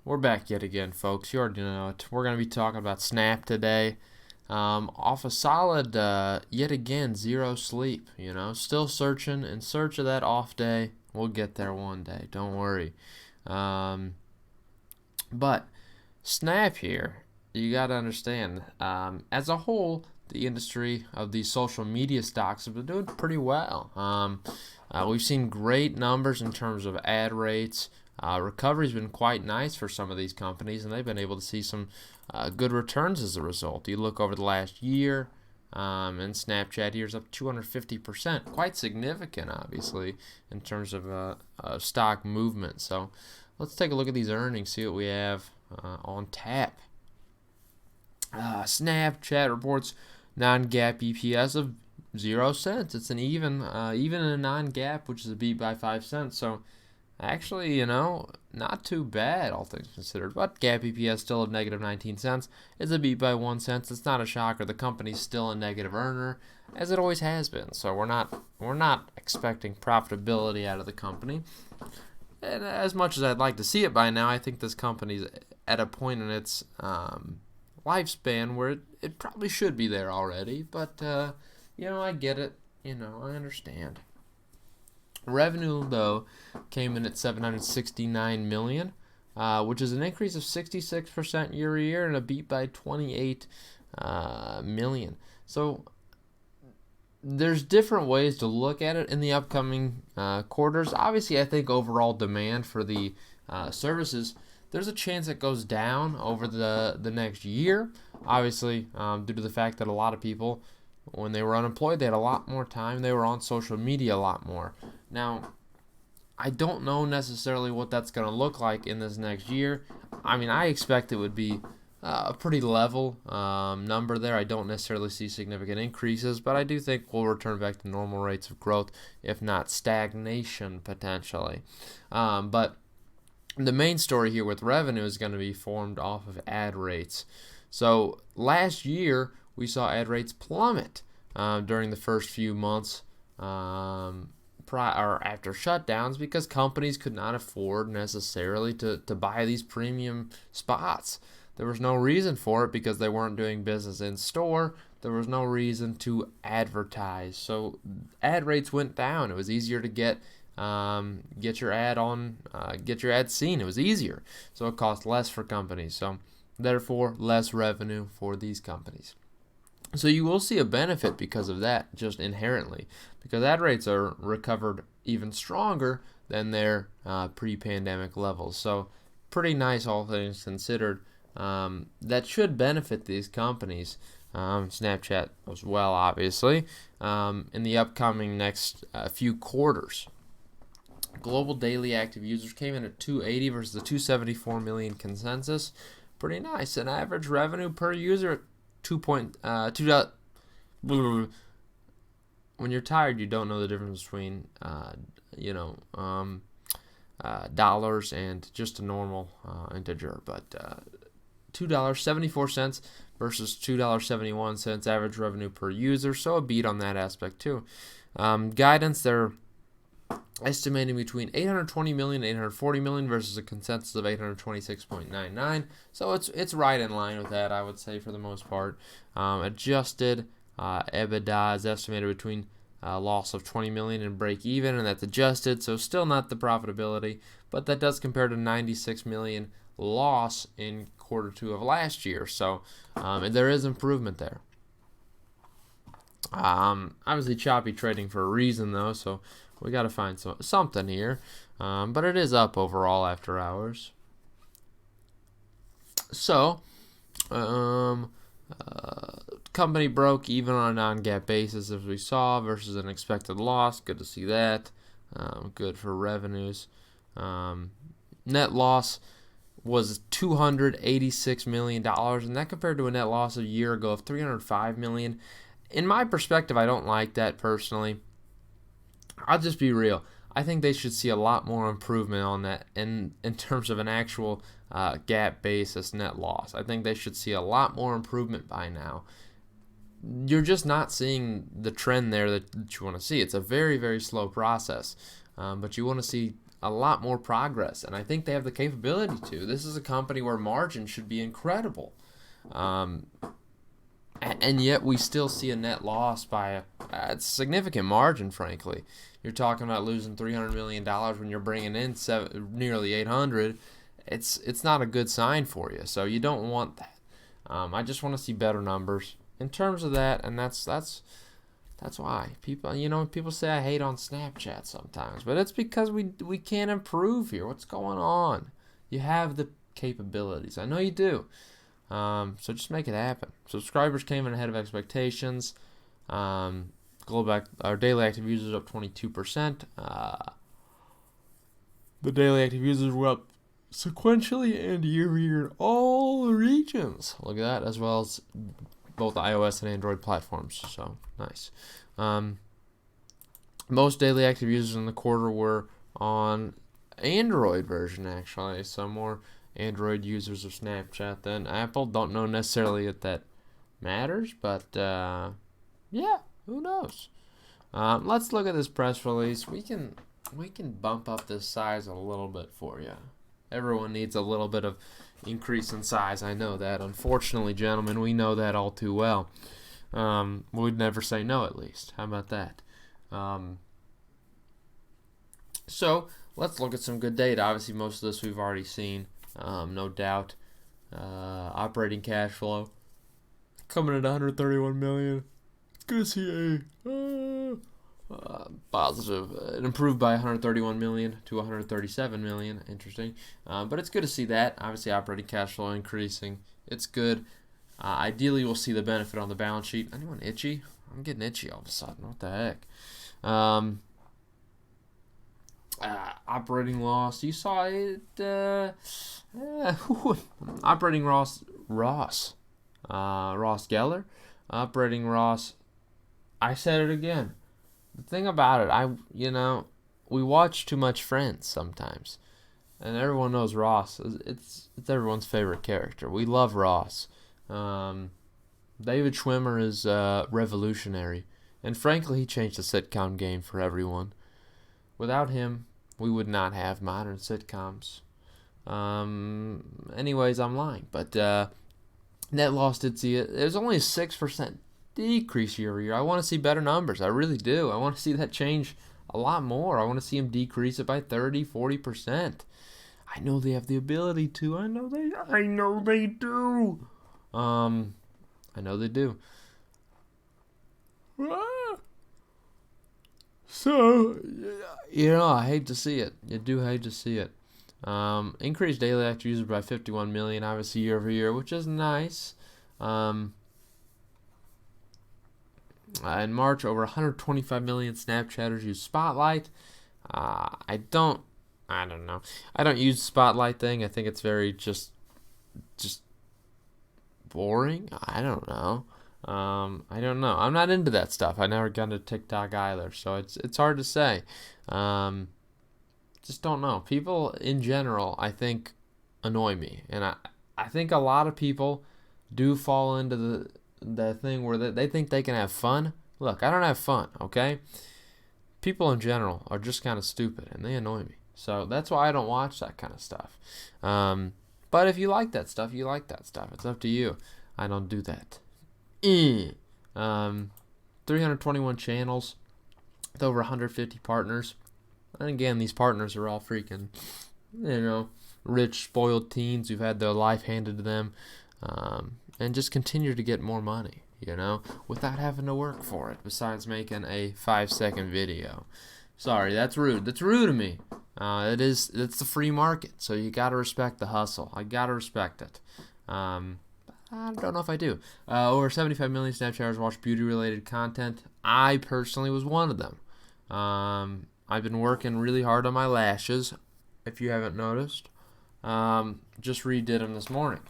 We're back yet again, folks. You already know it. We're going to be talking about Snap today. Off a solid, yet again, zero sleep. Still searching, in search of that off day. We'll get there one day. Don't worry. Um, but Snap here, you got to understand, as a whole, the industry of these social media stocks have been doing pretty well. We've seen great numbers in terms of ad rates. Recovery's been quite nice for some of these companies, and they've been able to see some good returns as a result. You look over the last year, and Snapchat here is up 250%, quite significant, obviously, in terms of stock movement. So let's take a look at these earnings, see what we have on tap. Snapchat reports non-GAAP EPS of 0 cents. It's an even in a non-GAAP, which is a beat by 5 cents. So actually, not too bad, all things considered. But GAAP EPS still at negative 19 cents. It's a beat by 1 cent. It's not a shocker. The company's still a negative earner, as it always has been. So we're not expecting profitability out of the company. And as much as I'd like to see it by now, I think this company's at a point in its lifespan where it probably should be there already. But I get it. I understand. Revenue, though, came in at $769 million, which is an increase of 66% year over year and a beat by 28 million. So there's different ways to look at it in the upcoming quarters. Obviously, I think overall demand for the services, there's a chance it goes down over the next year. Obviously, due to the fact that a lot of people, when they were unemployed, they had a lot more time. They were on social media a lot more. Now, I don't know necessarily what that's going to look like in this next year. I mean, I expect it would be a pretty level number there. I don't necessarily see significant increases, but I do think we'll return back to normal rates of growth, if not stagnation potentially. But the main story here with revenue is going to be formed off of ad rates. So last year, we saw ad rates plummet during the first few months after shutdowns because companies could not afford necessarily to buy these premium spots. There was no reason for it because they weren't doing business in store. There was no reason to advertise. So ad rates went down. It was easier to get your ad on, get your ad seen. It was easier. So it cost less for companies. So therefore, less revenue for these companies. So you will see a benefit because of that, just inherently, because ad rates are recovered even stronger than their pre-pandemic levels. So pretty nice, all things considered. That should benefit these companies, Snapchat as well, obviously, in the upcoming next few quarters. Global daily active users came in at 280 versus the 274 million consensus. Pretty nice. An average revenue per user at 2.2. When you're tired, you don't know the difference between dollars and just a normal integer. But $2.74 versus $2.71 average revenue per user. So a beat on that aspect too. Guidance, they're estimating between 820 million and 840 million versus a consensus of 826.99. So it's right in line with that, I would say, for the most part. Adjusted EBITDA is estimated between loss of 20 million and break even, and that's adjusted, so still not the profitability, but that does compare to 96 million loss in quarter two of last year. So there is improvement there. Obviously choppy trading for a reason, though, so we got to find something here. But it is up overall after hours. So, company broke even on a non-GAAP basis, as we saw, versus an expected loss. Good to see that. Good for revenues. Net loss was $286 million, and that compared to a net loss a year ago of $305 million. In my perspective, I don't like that personally. I'll just be real. I think they should see a lot more improvement on that in terms of an actual GAAP basis net loss. I think they should see a lot more improvement by now. You're just not seeing the trend there that you want to see. It's a very, very slow process, but you want to see a lot more progress, and I think they have the capability to. This is a company where margin should be incredible. And yet we still see a net loss by a significant margin, frankly. You're talking about losing $300 million when you're bringing in nearly 800. It's not a good sign for you, so you don't want that. I just want to see better numbers in terms of that, and that's why people say I hate on Snapchat sometimes, but it's because we can't improve here. What's going on? You have the capabilities. I know you do. So just make it happen. Subscribers came in ahead of expectations. Our daily active users up 22%. The daily active users were up sequentially and year-over-year in all the regions. Look at that, as well as both iOS and Android platforms. So nice. Most daily active users in the quarter were on Android version, actually. So more Android users of Snapchat than Apple. Don't know necessarily if that matters, but yeah, who knows? Let's look at this press release. We can bump up this size a little bit for you. Everyone needs a little bit of increase in size. I know that. Unfortunately, gentlemen, we know that all too well. We'd never say no, at least. How about that? So let's look at some good data. Obviously, most of this we've already seen. No doubt. Operating cash flow coming at $131 million. It's good to see positive. It improved by $131 million to $137 million. Interesting. But it's good to see that. Obviously, operating cash flow increasing. It's good. Ideally, we'll see the benefit on the balance sheet. Anyone itchy? I'm getting itchy all of a sudden. What the heck? Operating loss. You saw it. Operating Ross Geller. Operating Ross. I said it again. The thing about it, we watch too much Friends sometimes, and everyone knows Ross. It's everyone's favorite character. We love Ross. David Schwimmer is revolutionary, and frankly, he changed the sitcom game for everyone. Without him, we would not have modern sitcoms. Anyways, I'm lying, but net loss did see it. There's only a 6% decrease year over year. I want to see better numbers. I really do. I want to see that change a lot more. I want to see them decrease it by 30, 40%. I know they have the ability to. I know they do. I know they do. So, I hate to see it. You do hate to see it. Increased daily active users by 51 million, obviously year over year, which is nice. In March, over 125 million Snapchatters use Spotlight. I don't know. I don't use Spotlight thing. I think it's very just boring. I don't know. I'm not into that stuff. I never got into TikTok either, so it's hard to say. Just don't know. People in general, I think, annoy me, and I think a lot of people do fall into the thing where they think they can have fun. Look, I don't have fun, okay? People in general are just kind of stupid, and they annoy me. So that's why I don't watch that kind of stuff. But if you like that stuff, you like that stuff. It's up to you. I don't do that. 321 channels with over 150 partners. And again, these partners are all freaking, rich, spoiled teens who've had their life handed to them. And just continue to get more money, without having to work for it, besides making a 5-second video. Sorry, that's rude. That's rude to me. It's the free market, so you gotta respect the hustle. I gotta respect it. I don't know if I do. Over 75 million Snapchatters watch beauty-related content. I personally was one of them. I've been working really hard on my lashes, if you haven't noticed. Just redid them this morning.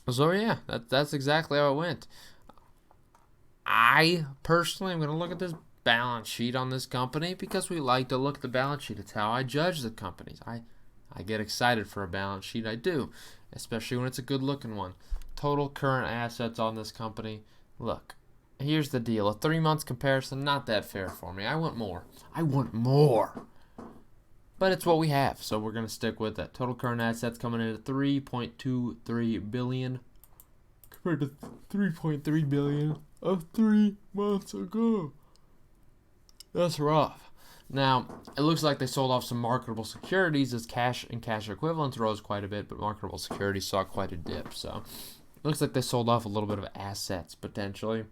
So yeah, that's exactly how it went. I personally am going to look at this balance sheet on this company because we like to look at the balance sheet. It's how I judge the companies. I get excited for a balance sheet. I do, especially when it's a good looking one. Total current assets on this company. Look, here's the deal. A 3 months comparison, not that fair for me. I want more. I want more. But it's what we have, so we're going to stick with it. Total current assets coming in at $3.23 billion compared to $3.3 billion of 3 months ago. That's rough. Now, it looks like they sold off some marketable securities as cash and cash equivalents rose quite a bit, but marketable securities saw quite a dip. So, it looks like they sold off a little bit of assets, potentially.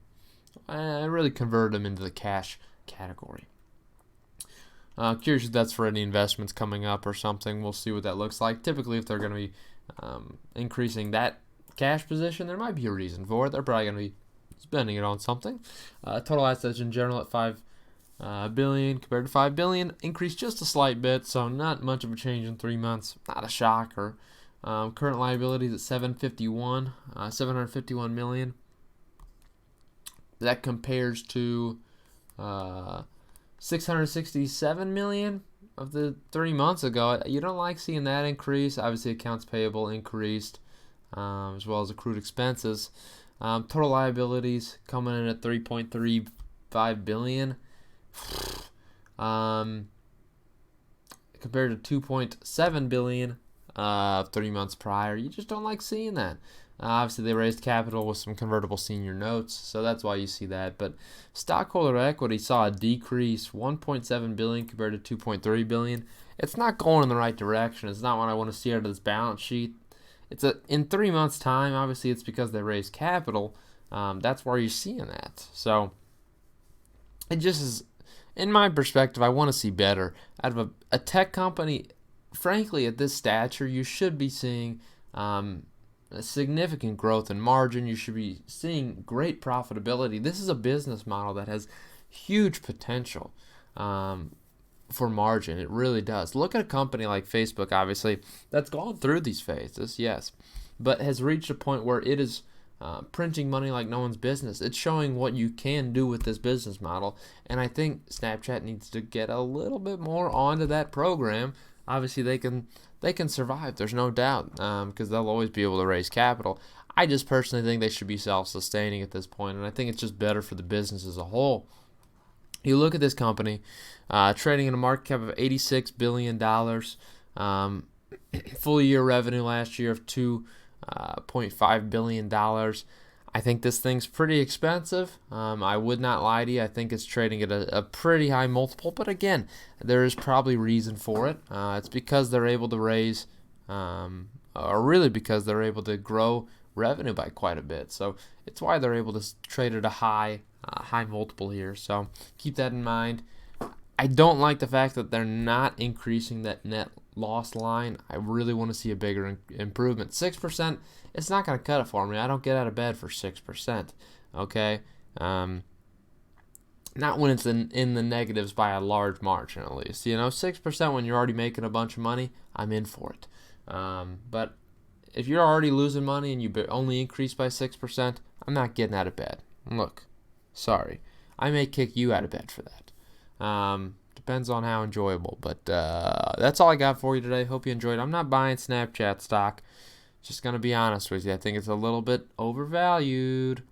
I really converted them into the cash category. Curious if that's for any investments coming up or something. We'll see what that looks like. Typically, if they're going to be increasing that cash position, there might be a reason for it. They're probably going to be spending it on something. Total assets in general at $5 billion compared to $5 billion, increased just a slight bit, so not much of a change in 3 months. Not a shocker. Current liabilities at $751 million. That compares to $667 million of the 3 months ago. You don't like seeing that increase. Obviously, accounts payable increased, as well as accrued expenses. Total liabilities coming in at $3.35 billion, compared to $2.7 billion 3 months prior. You just don't like seeing that. Obviously, they raised capital with some convertible senior notes, so that's why you see that. But stockholder equity saw a decrease, $1.7 billion compared to $2.3 billion. It's not going in the right direction. It's not what I want to see out of this balance sheet. In 3 months' time. Obviously, it's because they raised capital. That's where you're seeing that. So it just is, in my perspective, I want to see better out of a tech company. Frankly, at this stature, you should be seeing a significant growth in margin. You should be seeing great profitability. This is a business model that has huge potential for margin. It really does. Look at a company like Facebook, obviously, that's gone through these phases, yes, but has reached a point where it is printing money like no one's business. It's showing what you can do with this business model, and I think Snapchat needs to get a little bit more onto that program. Obviously, they can survive. There's no doubt, because they'll always be able to raise capital. I just personally think they should be self-sustaining at this point, and I think it's just better for the business as a whole. You look at this company, trading in a market cap of $86 billion, full year revenue last year of $2.5 billion. I think this thing's pretty expensive. I would not lie to you. I think it's trading at a pretty high multiple. But again, there is probably reason for it. It's because they're able to raise, or really because they're able to grow revenue by quite a bit. So it's why they're able to trade at a high multiple here. So keep that in mind. I don't like the fact that they're not increasing that net loss line. I really want to see a bigger improvement. 6%, it's not going to cut it for me. I don't get out of bed for 6%. Okay? Not when it's in the negatives by a large margin, at least. 6% when you're already making a bunch of money, I'm in for it. But if you're already losing money and you only increase by 6%, I'm not getting out of bed. Look, sorry. I may kick you out of bed for that. Depends on how enjoyable. But that's all I got for you today. Hope you enjoyed. I'm not buying Snapchat stock. Just going to be honest with you. I think it's a little bit overvalued.